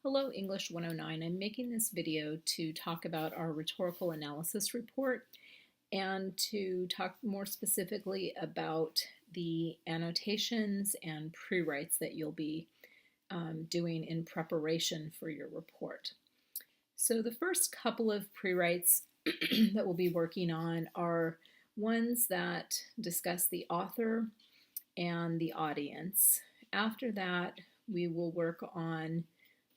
Hello, English 109. I'm making this video to talk about our rhetorical analysis report and to talk more specifically about the annotations and pre-writes that you'll be doing in preparation for your report. So the first couple of pre-writes that we'll be working on are ones that discuss the author and the audience. After that, we will work on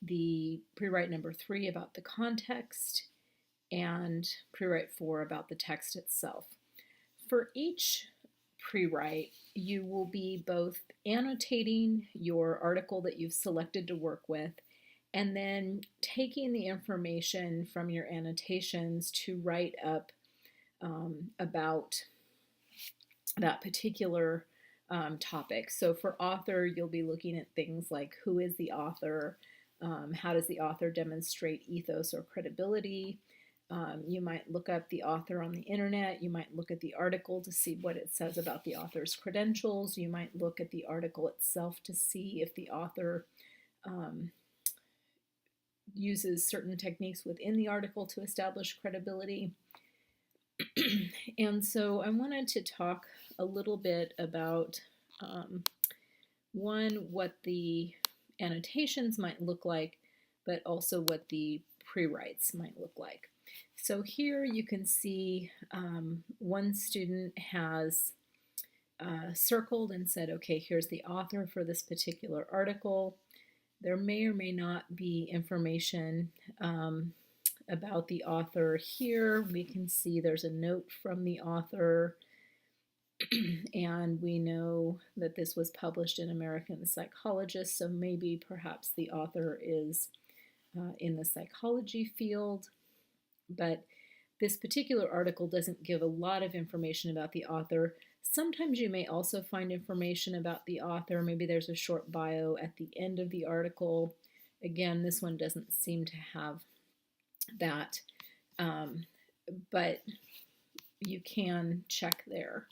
the pre-write number 3 about the context and pre-write 4 about the text itself. For each pre-write, you will be both annotating your article that you've selected to work with and then taking the information from your annotations to write up about that particular topic. So for author, you'll be looking at things like who is the author, how does the author demonstrate ethos or credibility. You might look up the author on the internet. You might look at the article to see what it says about the author's credentials. You might look at the article itself to see if the author uses certain techniques within the article to establish credibility. And so I wanted to talk a little bit about one, what the annotations might look like, but also what the pre-writes might look like. So here you can see one student has circled and said, okay, here's the author for this particular article. There may or may not be information about the author here. We can see there's a note from the author, and we know that this was published in American Psychologist, so maybe perhaps the author is in the psychology field. But this particular article doesn't give a lot of information about the author. Sometimes you may also find information about the author. Maybe there's a short bio at the end of the article. Again, this one doesn't seem to have that, but you can check there.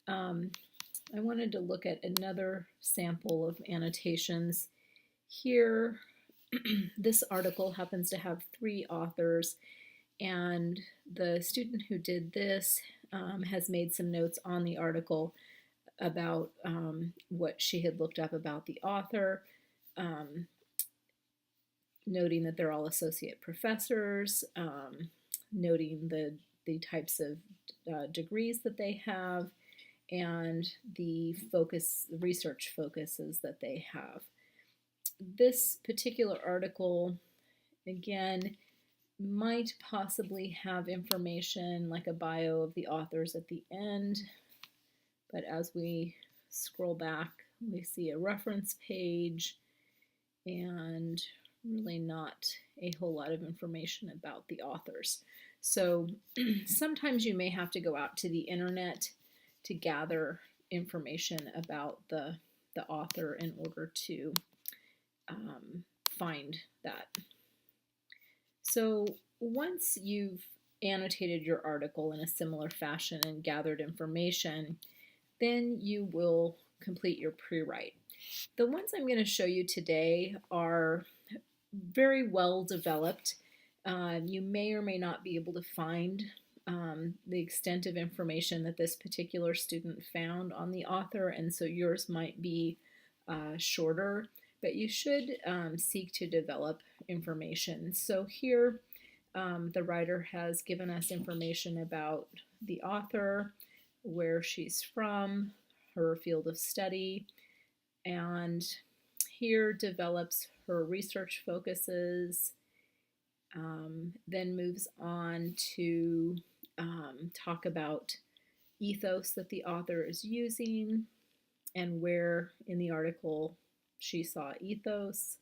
I wanted to look at another sample of annotations. Here, this article happens to have 3 authors, and the student who did this has made some notes on the article about what she had looked up about the author, noting that they're all associate professors, noting the types of degrees that they have, and the research focuses that they have. This particular article, again, might possibly have information like a bio of the authors at the end, but as we scroll back, we see a reference page and really not a whole lot of information about the authors. So sometimes you may have to go out to the internet to gather information about the author in order to find that. So once you've annotated your article in a similar fashion and gathered information, then you will complete your pre-write. The ones I'm going to show you today are very well developed. You may or may not be able to find the extent of information that this particular student found on the author, and so yours might be shorter, but you should seek to develop information. So here the writer has given us information about the author, where she's from, her field of study, and here develops her research focuses, then moves on to talk about ethos that the author is using and where in the article she saw ethos.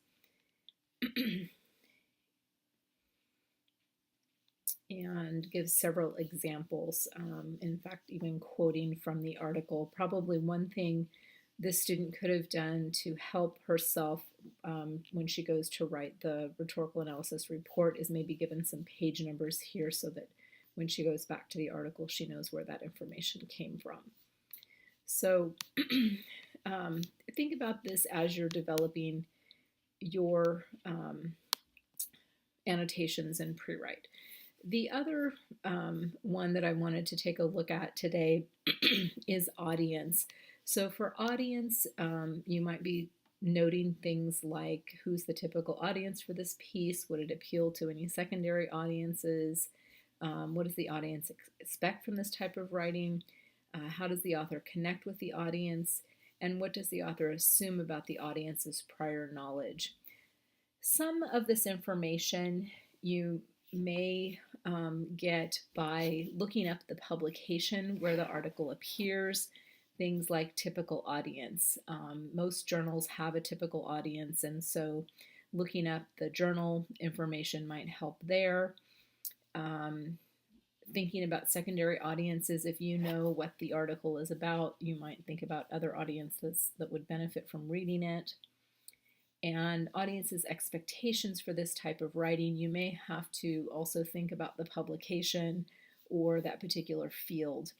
And gives several examples, in fact, even quoting from the article. Probably one thing this student could have done to help herself when she goes to write the rhetorical analysis report is maybe given some page numbers here so that when she goes back to the article, she knows where that information came from. So think about this as you're developing your annotations and pre-write. The other one that I wanted to take a look at today is audience. So for audience, you might be noting things like who's the typical audience for this piece, would it appeal to any secondary audiences, what does the audience expect from this type of writing, how does the author connect with the audience, and what does the author assume about the audience's prior knowledge. Some of this information you may get by looking up the publication where the article appears, things like typical audience. Most journals have a typical audience, and so looking up the journal information might help there. Thinking about secondary audiences, if you know what the article is about, you might think about other audiences that would benefit from reading it. And audiences' expectations for this type of writing, you may have to also think about the publication or that particular field.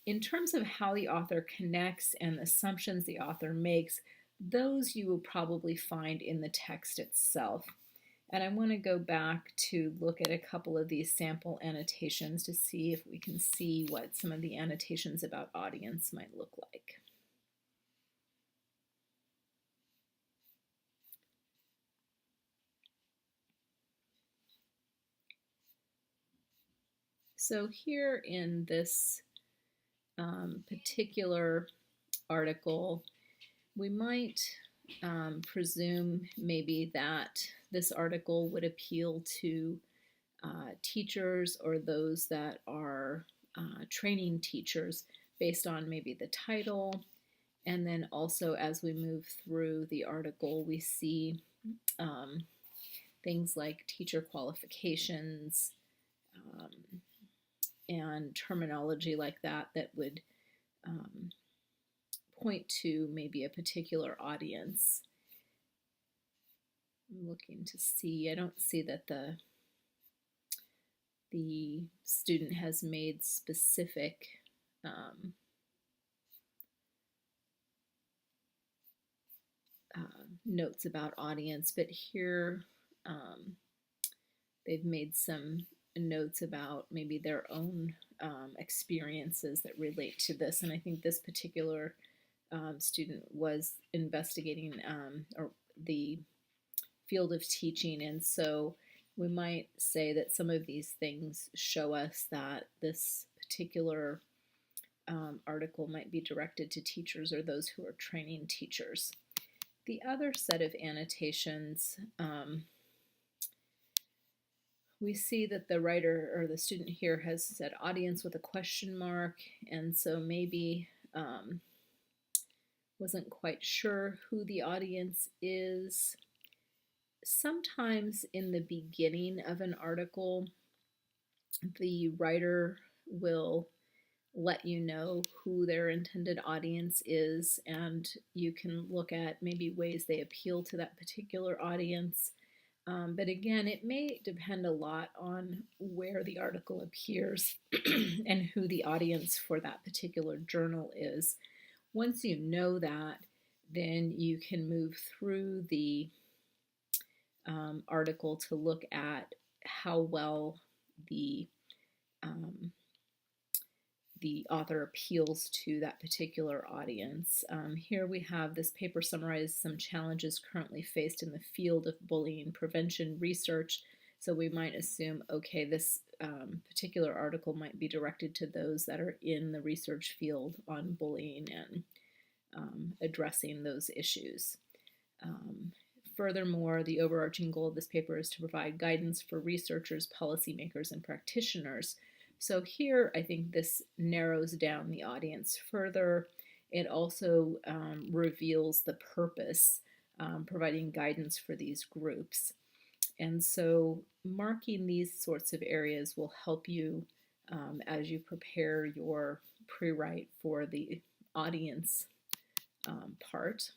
In terms of how the author connects and the assumptions the author makes, those you will probably find in the text itself. And I want to go back to look at a couple of these sample annotations to see if we can see what some of the annotations about audience might look like. So here in this particular article, we might presume maybe that this article would appeal to teachers or those that are training teachers based on maybe the title. And then also as we move through the article, we see things like teacher qualifications and terminology like that that would point to maybe a particular audience. I'm looking to see, I don't see that the student has made specific notes about audience, but here they've made some notes about maybe their own experiences that relate to this. And I think this particular student was investigating or the field of teaching, and so we might say that some of these things show us that this particular article might be directed to teachers or those who are training teachers. The other set of annotations, we see that the writer or the student here has said audience with a question mark, and so maybe wasn't quite sure who the audience is. Sometimes in the beginning of an article, the writer will let you know who their intended audience is, and you can look at maybe ways they appeal to that particular audience. But again, it may depend a lot on where the article appears and who the audience for that particular journal is. Once you know that, then you can move through the article to look at how well the author appeals to that particular audience. Here we have this paper summarized some challenges currently faced in the field of bullying prevention research. So we might assume, okay, this particular article might be directed to those that are in the research field on bullying and addressing those issues. Furthermore, the overarching goal of this paper is to provide guidance for researchers, policymakers, and practitioners. So here, I think this narrows down the audience further. It also reveals the purpose, providing guidance for these groups. And so marking these sorts of areas will help you as you prepare your pre-write for the audience part.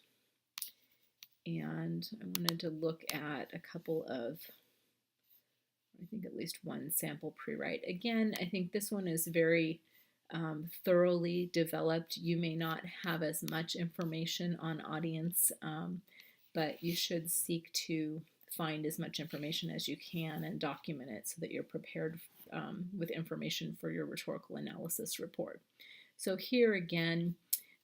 And I wanted to look at a couple of, I think at least one sample pre-write. Again, I think this one is very thoroughly developed. You may not have as much information on audience, but you should seek to find as much information as you can and document it so that you're prepared with information for your rhetorical analysis report. So here again,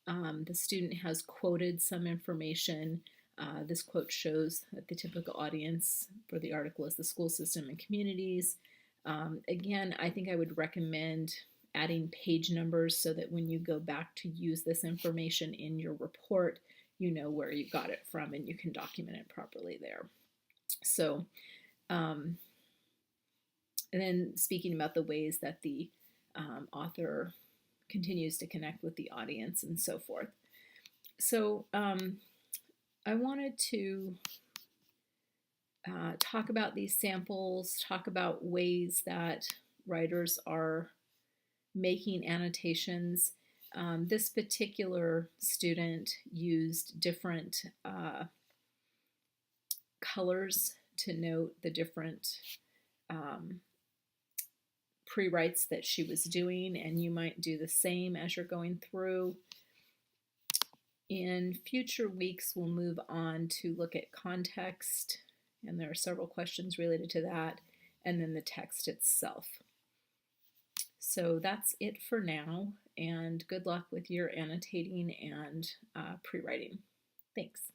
the student has quoted some information. This quote shows that the typical audience for the article is the school system and communities. Again, I think I would recommend adding page numbers so that when you go back to use this information in your report, you know where you got it from and you can document it properly there. So, and then speaking about the ways that the author continues to connect with the audience and so forth. So I wanted to talk about these samples, talk about ways that writers are making annotations. This particular student used different colors to note the different pre-writes that she was doing, and you might do the same as you're going through. In future weeks, we'll move on to look at context, and there are several questions related to that, and then the text itself. So that's it for now, and good luck with your annotating and pre-writing. Thanks.